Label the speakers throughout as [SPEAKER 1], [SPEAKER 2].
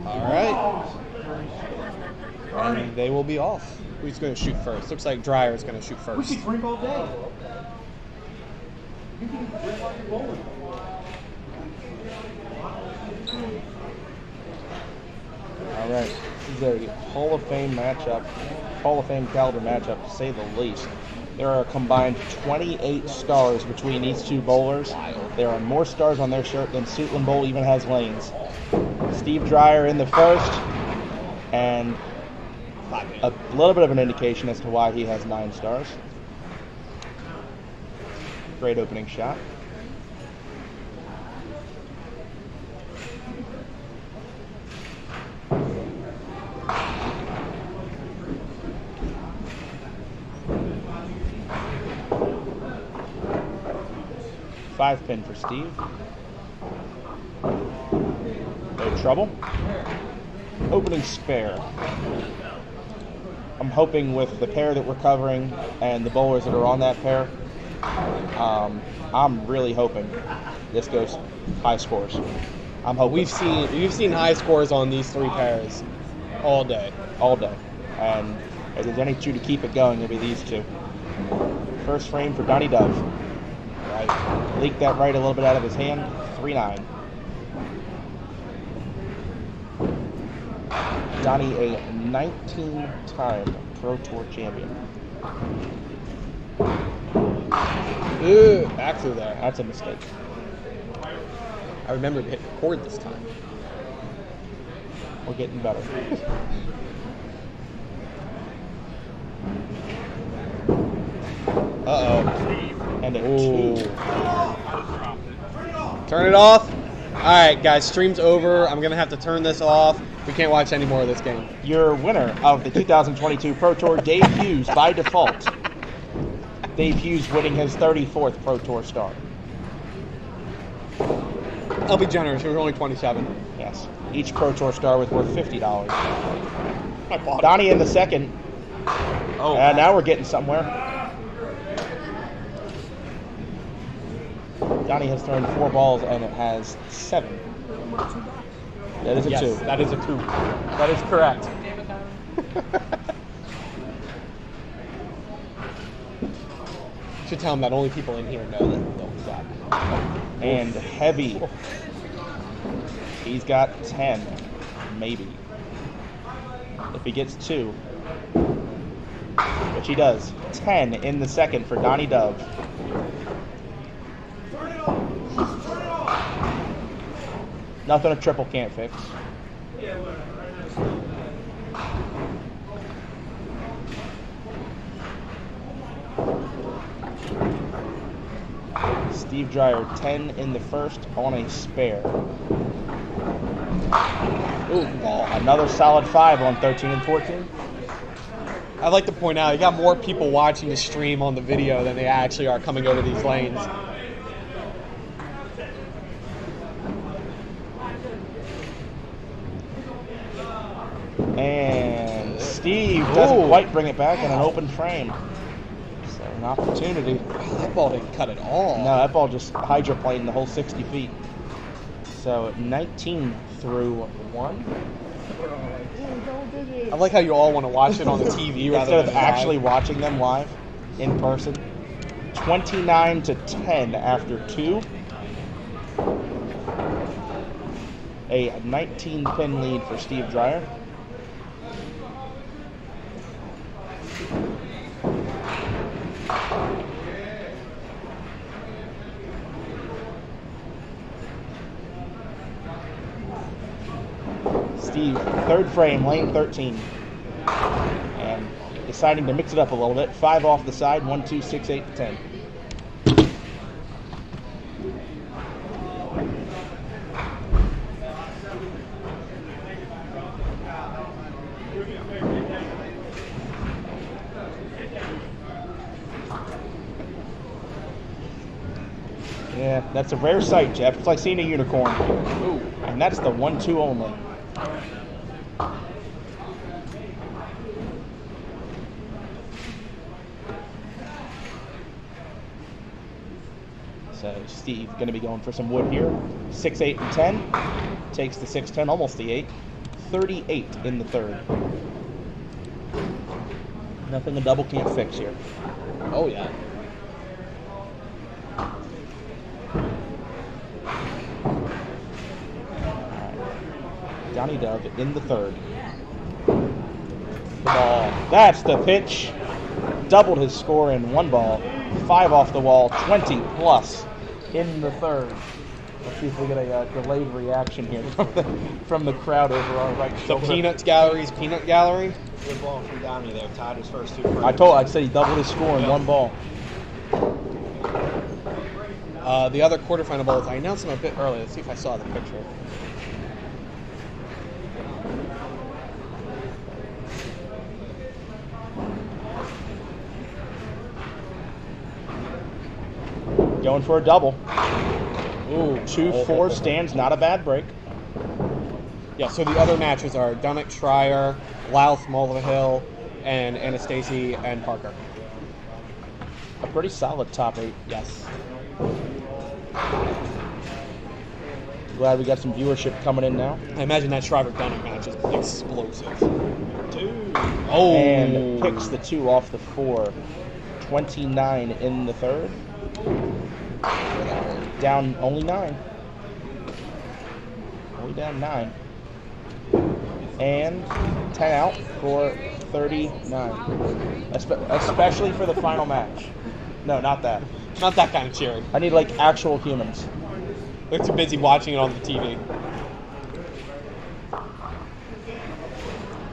[SPEAKER 1] All right. And they will be off. Who's going to shoot first? Looks like Dreyer is going to shoot first.
[SPEAKER 2] We could drink all day. You can drink like you're bowling.
[SPEAKER 3] All right. This is a Hall of Fame matchup, Hall of Fame caliber matchup, to say the least. There are a combined 28 stars between these two bowlers. There are more stars on their shirt than Suitland Bowl even has lanes. Steve Dreyer in the first, and a little bit of an indication as to why he has 9 stars. Great opening shot. Five pin for Steve. No trouble. Opening spare. I'm hoping with the pair that we're covering and the bowlers that are on that pair, I'm really hoping this goes high scores. I'm hoping.
[SPEAKER 1] You've seen high scores on these 3 pairs all day.
[SPEAKER 3] All day. And if there's any two to keep it going, it'll be these two. First frame for Donnie Dove. Right. Leaked that right a little bit out of his hand. 3-9. Donnie, a 19-time Pro Tour champion.
[SPEAKER 1] Ooh, back through there.
[SPEAKER 3] That's a mistake.
[SPEAKER 1] I remember to hit record this time.
[SPEAKER 3] We're getting better.
[SPEAKER 1] Uh-oh.
[SPEAKER 3] And a 2.
[SPEAKER 1] Turn it off. All right, guys, stream's over. I'm going to have to turn this off. We can't watch any more of this game.
[SPEAKER 3] Your winner of the 2022 Pro Tour, Dave Hughes, by default. Dave Hughes winning his 34th Pro Tour star.
[SPEAKER 1] I'll be generous. It was only 27.
[SPEAKER 3] Yes. Each Pro Tour star was worth $50.
[SPEAKER 1] I bought
[SPEAKER 3] Donnie in the second.
[SPEAKER 1] Oh,
[SPEAKER 3] And now we're getting somewhere. Donnie has thrown 4 balls and it has 7. That is a 2.
[SPEAKER 1] Yes, that is a 2.
[SPEAKER 3] That is correct.
[SPEAKER 1] Should tell him that only people in here know that.
[SPEAKER 3] And heavy. He's got 10, maybe. If he gets 2, which he does. 10 in the second for Donnie Dove. Nothing a triple can't fix. Steve Dreyer, 10 in the first on a spare. Ooh, another solid 5 on 13 and 14.
[SPEAKER 1] I'd like to point out, you got more people watching the stream on the video than they actually are coming over these lanes.
[SPEAKER 3] And Steve doesn't quite bring it back in an open frame. So an opportunity.
[SPEAKER 1] Wow, that ball didn't cut at all.
[SPEAKER 3] No, that ball just hydroplaned the whole 60 feet. So 19 through 1.
[SPEAKER 1] I like how you all want to watch it on the TV rather
[SPEAKER 3] Instead
[SPEAKER 1] than
[SPEAKER 3] of actually
[SPEAKER 1] live.
[SPEAKER 3] watching them live in person. 29 to 10 after 2. A 19-pin lead for Steve Dreyer. Steve, third frame, lane 13. And deciding to mix it up a little bit. 5 off the side, 1, 2, 6, 8, 10. Yeah, that's a rare sight, Jeff. It's like seeing a unicorn. Ooh, and that's the 1-2 only. So Steve going to be going for some wood here. 6, 8, and 10. Takes the 6, 10, almost the 8. 38 in the third. Nothing a double can't fix here.
[SPEAKER 1] Oh, yeah.
[SPEAKER 3] Donnie Dove in the third. The ball. That's the pitch. Doubled his score in one ball. 5 off the wall. 20 plus in the third. Let's see if we get a delayed reaction here from the crowd over our right
[SPEAKER 1] The
[SPEAKER 3] shoulder.
[SPEAKER 1] Peanuts Gallery's Peanut Gallery.
[SPEAKER 2] Good ball from Donnie there. Tied his first 2 frames.
[SPEAKER 3] I said he doubled his score in one ball.
[SPEAKER 1] The other quarterfinal bowlers, I announced them a bit earlier. Let's see if I saw the picture.
[SPEAKER 3] Going for a double.
[SPEAKER 1] Ooh,
[SPEAKER 3] 2-4 stands, not a bad break.
[SPEAKER 1] Yeah, so the other matches are Dunnick, Schreier, Louth, Mulvihill, and Anastasi and Parker.
[SPEAKER 3] A pretty solid top 8.
[SPEAKER 1] Yes.
[SPEAKER 3] Glad we got some viewership coming in now.
[SPEAKER 1] I imagine that Shriver-Dunnick match is explosive.
[SPEAKER 2] 2.
[SPEAKER 1] Oh.
[SPEAKER 3] And picks the 2 off the 4. 29 in the third. Down only 9. Only down 9. And 10 out for 39. Especially for the final match. No, not that.
[SPEAKER 1] Not that kind of cheering.
[SPEAKER 3] I need like actual humans.
[SPEAKER 1] They're too busy watching it on the TV.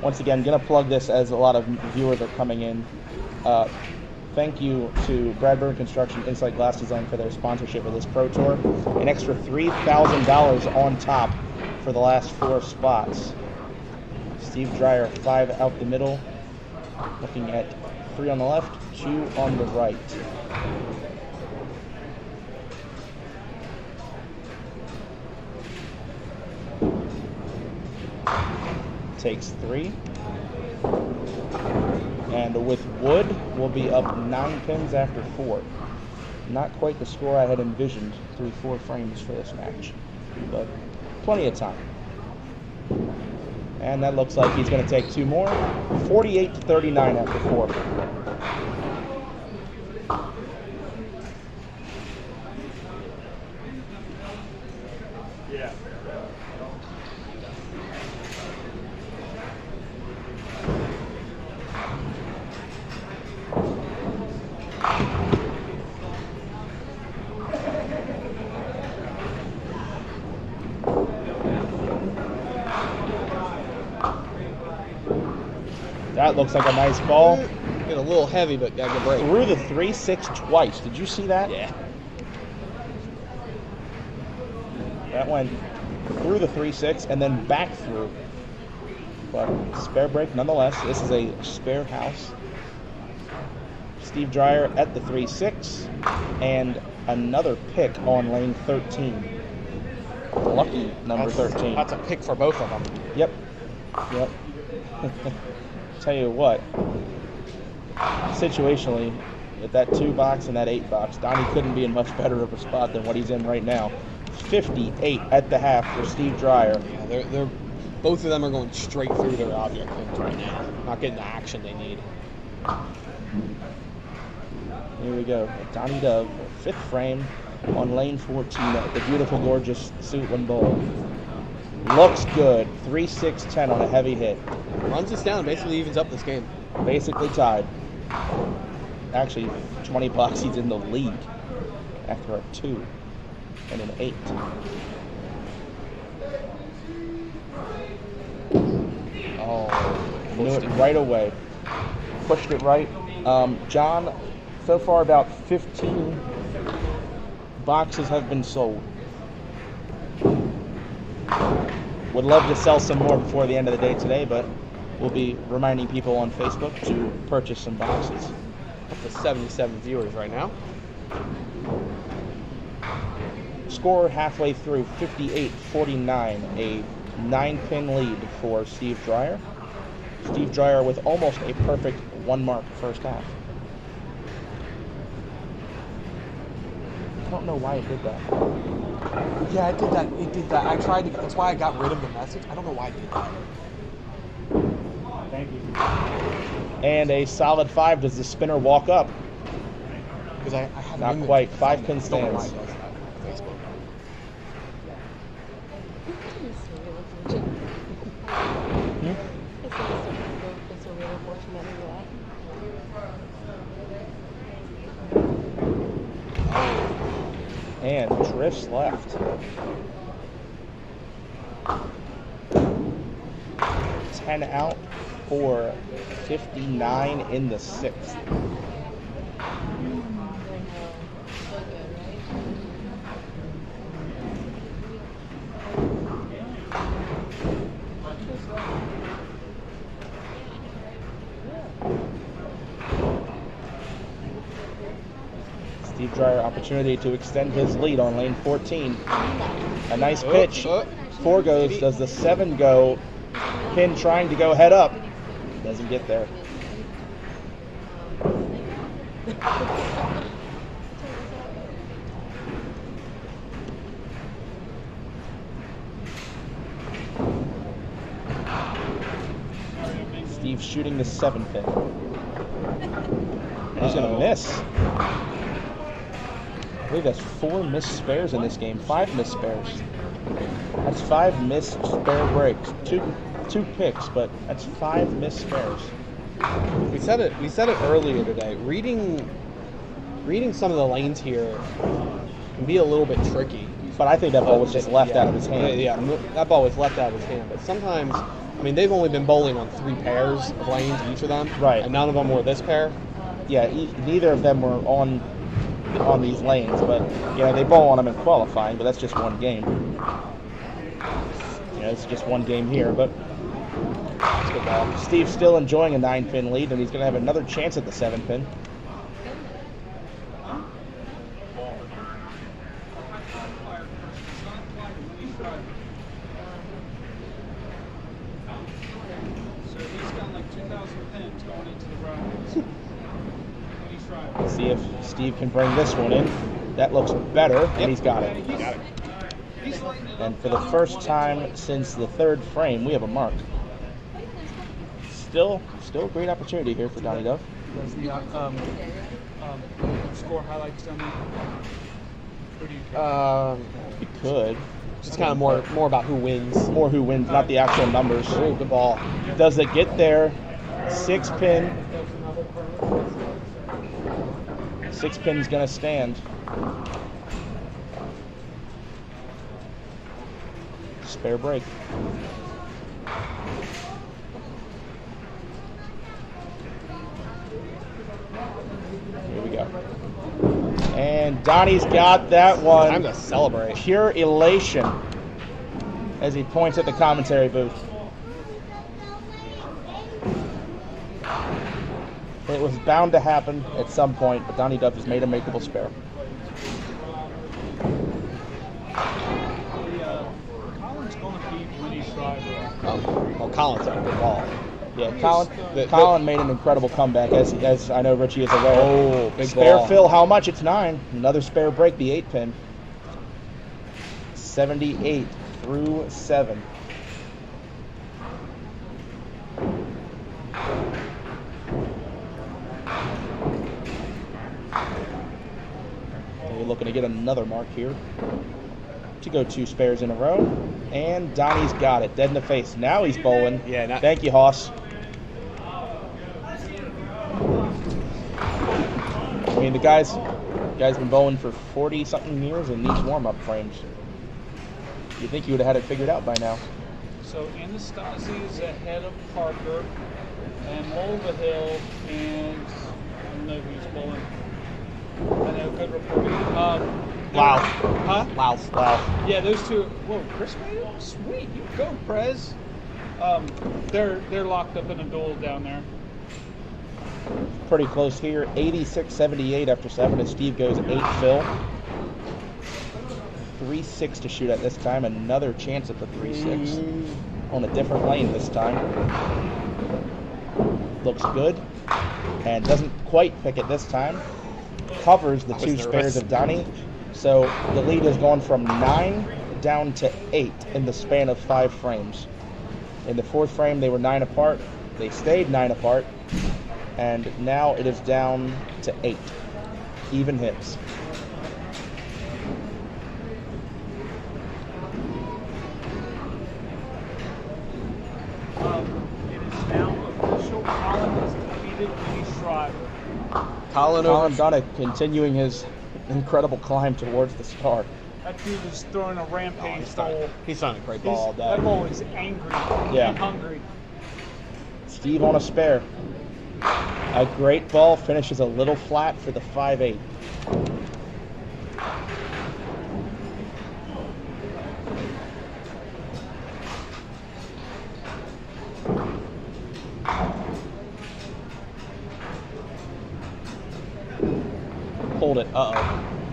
[SPEAKER 3] Once again, gonna plug this as a lot of viewers are coming in. Thank you to Bradburn Construction Insight Glass Design for their sponsorship of this Pro Tour. An extra $3,000 on top for the last 4 spots. Steve Dreyer, 5 out the middle. Looking at 3 on the left, 2 on the right. Takes 3. And with wood, we'll be up 9 pins after 4. Not quite the score I had envisioned through 4 frames for this match, but plenty of time. And that looks like he's going to take 2 more. 48-39 after 4.
[SPEAKER 2] Yeah.
[SPEAKER 3] That looks like a nice ball.
[SPEAKER 1] Get a little heavy, but got a good break.
[SPEAKER 3] Through the 3-6 twice. Did you see that?
[SPEAKER 1] Yeah.
[SPEAKER 3] That went through the 3-6 and then back through. But spare break nonetheless. This is a spare house. Steve Dreyer at the 3-6 and another pick on lane 13. Lucky number 13.
[SPEAKER 1] That's a pick for both of them.
[SPEAKER 3] Yep. Tell you what, situationally, with that 2 box and that 8 box, Donnie couldn't be in much better of a spot than what he's in right now. 58 at the half for Steve Dreyer.
[SPEAKER 1] Yeah, they're both of them are going straight through their object pins right now. Not getting the action they need.
[SPEAKER 3] Here we go. Donnie Dove, 5th frame on lane 14, the beautiful, gorgeous Suitland Bowl. Looks good. 3-6-10 on a heavy hit.
[SPEAKER 1] Runs us down, basically evens up this game.
[SPEAKER 3] Basically tied. Actually, 20 bucks, he's in the league after a 2 and an 8.
[SPEAKER 1] Oh,
[SPEAKER 3] Knew it right away. Pushed it right. John, so far about 15 boxes have been sold. Would love to sell some more before the end of the day today, but we'll be reminding people on Facebook to purchase some boxes.
[SPEAKER 1] up to 77 viewers right now.
[SPEAKER 3] Score halfway through, 58-49, a 9-pin lead for Steve Dreyer. Steve Dreyer with almost a perfect 1 mark first half. I don't know why it did that.
[SPEAKER 1] Yeah, it did that. It did that. I tried to. That's why I got rid of the message. I don't know why it did that.
[SPEAKER 2] Thank you.
[SPEAKER 3] And a solid 5. Does the spinner walk up?
[SPEAKER 1] Because I have
[SPEAKER 3] Not
[SPEAKER 1] an image
[SPEAKER 3] quite.
[SPEAKER 1] from
[SPEAKER 3] 5
[SPEAKER 1] it.
[SPEAKER 3] pin
[SPEAKER 1] I don't know why
[SPEAKER 3] stands.
[SPEAKER 1] it does that on Facebook.
[SPEAKER 4] It's a really fortunate that.
[SPEAKER 3] And drifts left. 10 out for 59 in the 6th. Steve Dreyer, opportunity to extend his lead on lane 14. A nice pitch. 4 goes. Does the 7 go? Pin trying to go head up. Doesn't get there. Steve shooting the 7 pin. He's going to miss. I believe that's 4 missed spares in this game. 5 missed spares. That's 5 missed spare breaks. Two picks, but that's 5 missed spares.
[SPEAKER 1] We said it earlier today. Reading some of the lanes here can be a little bit tricky.
[SPEAKER 3] But I think that ball was just left out of his hand.
[SPEAKER 1] Yeah, that ball was left out of his hand. But sometimes, I mean, they've only been bowling on 3 pairs of lanes, each of them.
[SPEAKER 3] Right.
[SPEAKER 1] And none of them were this pair.
[SPEAKER 3] Yeah, neither of them were on these lanes, but they bowl on them in qualifying, but that's just one game. It's just one game here, but it's good ball. Steve's still enjoying a 9-pin lead, and he's going to have another chance at the 7-pin.
[SPEAKER 2] So he's got like 2,000 pins going into the round.
[SPEAKER 3] See if Steve can bring this one in. That looks better, and he's got it. And for the first time since the 3rd frame, we have a mark. Still a great opportunity here for Donnie Dove.
[SPEAKER 2] Does the score highlights down there? Or do you care?
[SPEAKER 3] He could.
[SPEAKER 1] Just kind of more about who wins.
[SPEAKER 3] More who wins, not the actual numbers.
[SPEAKER 1] Oh, good ball.
[SPEAKER 3] Does it get there? 6-pin. 6-pin's gonna stand. Spare break. Here we go. And Donnie's got that one.
[SPEAKER 1] Time to celebrate.
[SPEAKER 3] Pure elation as he points at the commentary booth. It was bound to happen at some point, but Donnie Dove has made a makeable spare.
[SPEAKER 2] Colin's going to beat Winnie's driver.
[SPEAKER 1] Well, Colin's had a good ball.
[SPEAKER 3] Yeah, Colin made an incredible comeback, as I know Richie is aware.
[SPEAKER 1] Oh, big
[SPEAKER 3] spare
[SPEAKER 1] ball.
[SPEAKER 3] fill, how much? It's 9. Another spare break, the 8-pin. 78 through 7. We're looking to get another mark here to go 2 spares in a row. And Donnie's got it, dead in the face. Now he's bowling.
[SPEAKER 1] Yeah,
[SPEAKER 3] Thank you, Hoss. I mean, the guy's been bowling for 40-something years and needs warm-up frames. You'd think he would have had it figured out by now.
[SPEAKER 2] So Anastasi is ahead of Parker and Mulvihill, and I don't know who's bowling. I know, good reporting.
[SPEAKER 1] Wow.
[SPEAKER 2] Huh?
[SPEAKER 1] Wow.
[SPEAKER 2] Yeah, those two. Whoa, Chris made it? Sweet. You go, Prez. They're locked up in a duel down there.
[SPEAKER 3] Pretty close here. 86-78 after 7 as Steve goes 8 fill. 3-6 to shoot at this time. Another chance at the 3-6 on a different lane this time. Looks good and doesn't quite pick it this time. Covers the 2 spares of Donnie. So the lead has gone from 9 down to 8 in the span of 5 frames. In the 4th frame, they were 9 apart. They stayed 9 apart. And now it is down to 8. Even hits.
[SPEAKER 2] It is now official. Colin has defeated Lee Schreiber.
[SPEAKER 1] Colin
[SPEAKER 3] Dunnick continuing his incredible climb towards the star.
[SPEAKER 2] That dude is throwing a rampage bowl.
[SPEAKER 1] He's throwing a great ball all day.
[SPEAKER 2] That ball is angry and hungry.
[SPEAKER 3] Steve on a spare. A great ball, finishes a little flat for the 5-8. Pulled it,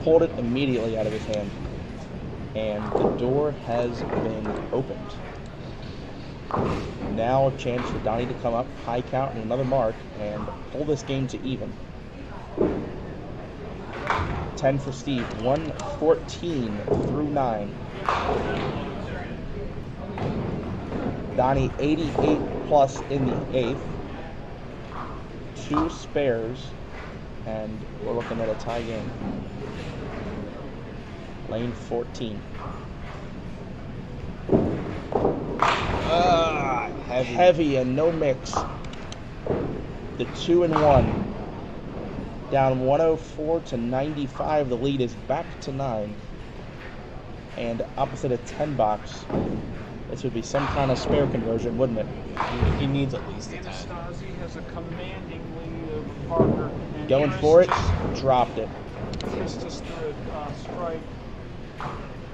[SPEAKER 3] pulled it immediately out of his hand. And the door has been opened. Now a chance for Donnie to come up, high count and another mark, and pull this game to even. 10 for Steve, 114 through 9. Donnie 88 plus in the 8th. 2 spares, and we're looking at a tie game. Lane 14. Heavy and no mix. The 2 and 1. Down 104 to 95. The lead is back to 9. And opposite a 10 box. This would be some kind of spare conversion, wouldn't it?
[SPEAKER 1] He needs at least a 10.
[SPEAKER 2] Anastasi has a commanding lead over Parker. And
[SPEAKER 3] Going
[SPEAKER 2] Aaron
[SPEAKER 3] for it,
[SPEAKER 2] just
[SPEAKER 3] dropped it.
[SPEAKER 2] kissed us through a strike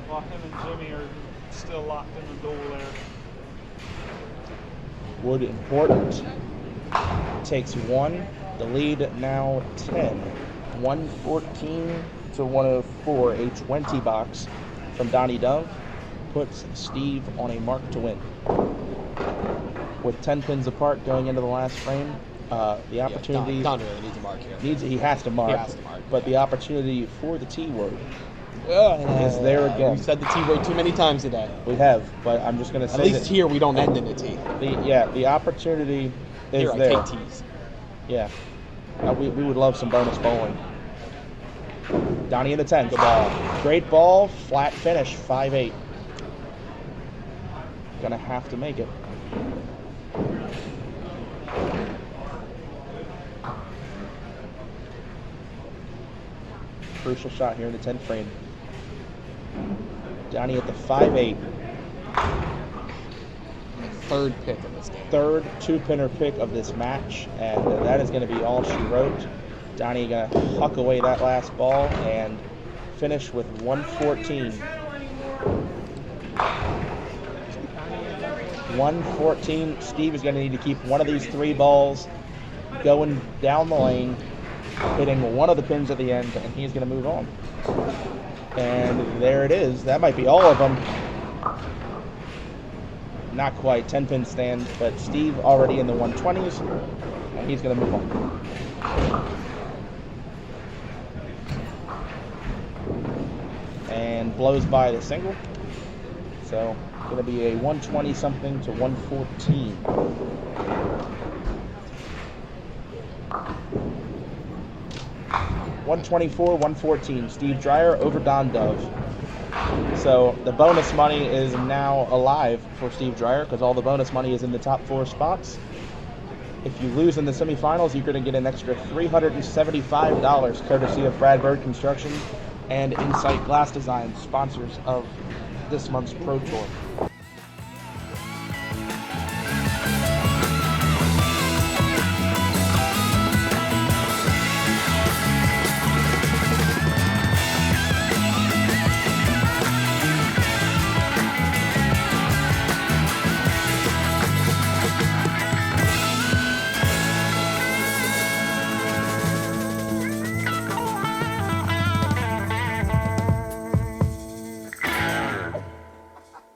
[SPEAKER 2] while him and Jimmy are still locked in the duel there.
[SPEAKER 3] Wood important. Takes 1. The lead now 10. 114 to 104. A 20 box from Donnie Dove puts Steve on a mark to win. With 10 pins apart going into the last frame, the opportunity...
[SPEAKER 1] Don really needs a mark here.
[SPEAKER 3] He has to mark.
[SPEAKER 1] He has to mark.
[SPEAKER 3] But the opportunity for the T word is there again.
[SPEAKER 1] We've said the T word too many times today.
[SPEAKER 3] We have, but I'm just going to say
[SPEAKER 1] At least
[SPEAKER 3] that
[SPEAKER 1] here we don't end in a T.
[SPEAKER 3] the opportunity is
[SPEAKER 1] Here I
[SPEAKER 3] there.
[SPEAKER 1] take T's.
[SPEAKER 3] Yeah. We would love some bonus bowling. Donnie in the 10. Good ball. Great ball. Flat finish. 5-8. Gonna have to make it. Crucial shot here in the 10th frame. Donnie at the 5-8.
[SPEAKER 1] Third pick of this game.
[SPEAKER 3] Third 2-pinner pick of this match, and that is going to be all she wrote. Donnie going to huck away that last ball and finish with 114. 114. Steve is going to need to keep one of these 3 balls going down the lane, hitting one of the pins at the end, and he's going to move on. And there it is. That might be all of them. Not quite 10-pin stand, but Steve already in the 120s, and he's going to move on. And blows by the single. So going to be a 120 something to 114. $124-114. Steve Dreyer over Don Dove. So the bonus money is now alive for Steve Dreyer because all the bonus money is in the top 4 spots. If you lose in the semifinals, you're going to get an extra $375 courtesy of Brad Bird Construction and Insight Glass Design, sponsors of this month's Pro Tour.